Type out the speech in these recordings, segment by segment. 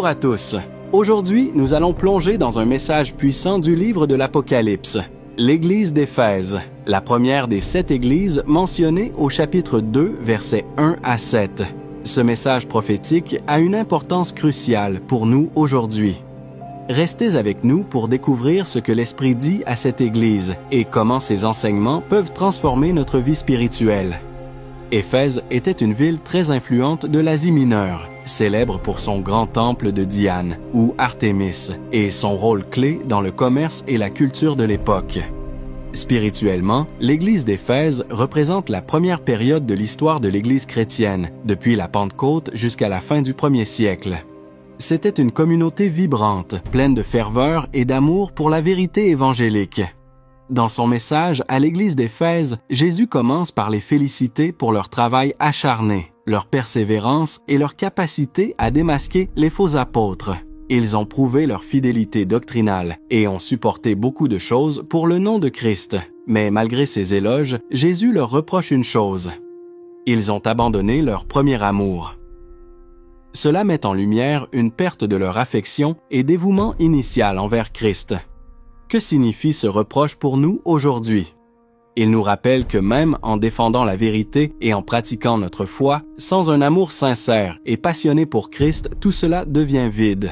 Bonjour à tous. Aujourd'hui, nous allons plonger dans un message puissant du livre de l'Apocalypse, l'Église d'Éphèse, la première des 7 églises mentionnées au chapitre 2, versets 1 à 7. Ce message prophétique a une importance cruciale pour nous aujourd'hui. Restez avec nous pour découvrir ce que l'Esprit dit à cette Église et comment ses enseignements peuvent transformer notre vie spirituelle. Éphèse était une ville très influente de l'Asie mineure, célèbre pour son grand temple de Diane, ou Artémis, et son rôle clé dans le commerce et la culture de l'époque. Spirituellement, l'Église d'Éphèse représente la première période de l'histoire de l'Église chrétienne, depuis la Pentecôte jusqu'à la fin du 1er siècle. C'était une communauté vibrante, pleine de ferveur et d'amour pour la vérité évangélique. Dans son message à l'Église d'Éphèse, Jésus commence par les féliciter pour leur travail acharné, leur persévérance et leur capacité à démasquer les faux apôtres. Ils ont prouvé leur fidélité doctrinale et ont supporté beaucoup de choses pour le nom de Christ. Mais malgré ces éloges, Jésus leur reproche une chose. Ils ont abandonné leur premier amour. Cela met en lumière une perte de leur affection et dévouement initial envers Christ. Que signifie ce reproche pour nous aujourd'hui? Il nous rappelle que même en défendant la vérité et en pratiquant notre foi, sans un amour sincère et passionné pour Christ, tout cela devient vide.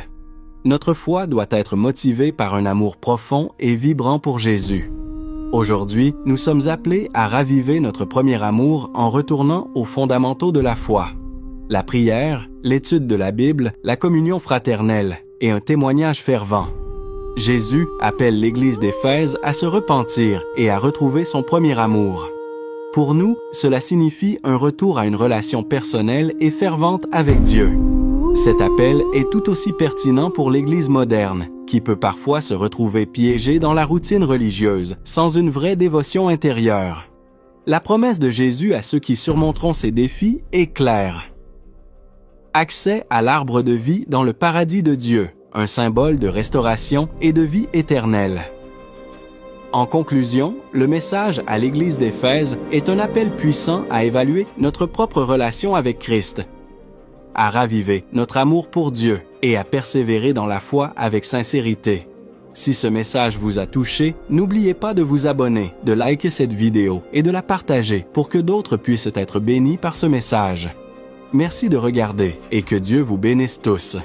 Notre foi doit être motivée par un amour profond et vibrant pour Jésus. Aujourd'hui, nous sommes appelés à raviver notre premier amour en retournant aux fondamentaux de la foi. La prière, l'étude de la Bible, la communion fraternelle et un témoignage fervent. Jésus appelle l'Église d'Éphèse à se repentir et à retrouver son premier amour. Pour nous, cela signifie un retour à une relation personnelle et fervente avec Dieu. Cet appel est tout aussi pertinent pour l'Église moderne, qui peut parfois se retrouver piégée dans la routine religieuse, sans une vraie dévotion intérieure. La promesse de Jésus à ceux qui surmonteront ces défis est claire. Accès à l'arbre de vie dans le paradis de Dieu, un symbole de restauration et de vie éternelle. En conclusion, le message à l'Église d'Éphèse est un appel puissant à évaluer notre propre relation avec Christ, à raviver notre amour pour Dieu et à persévérer dans la foi avec sincérité. Si ce message vous a touché, n'oubliez pas de vous abonner, de liker cette vidéo et de la partager pour que d'autres puissent être bénis par ce message. Merci de regarder et que Dieu vous bénisse tous.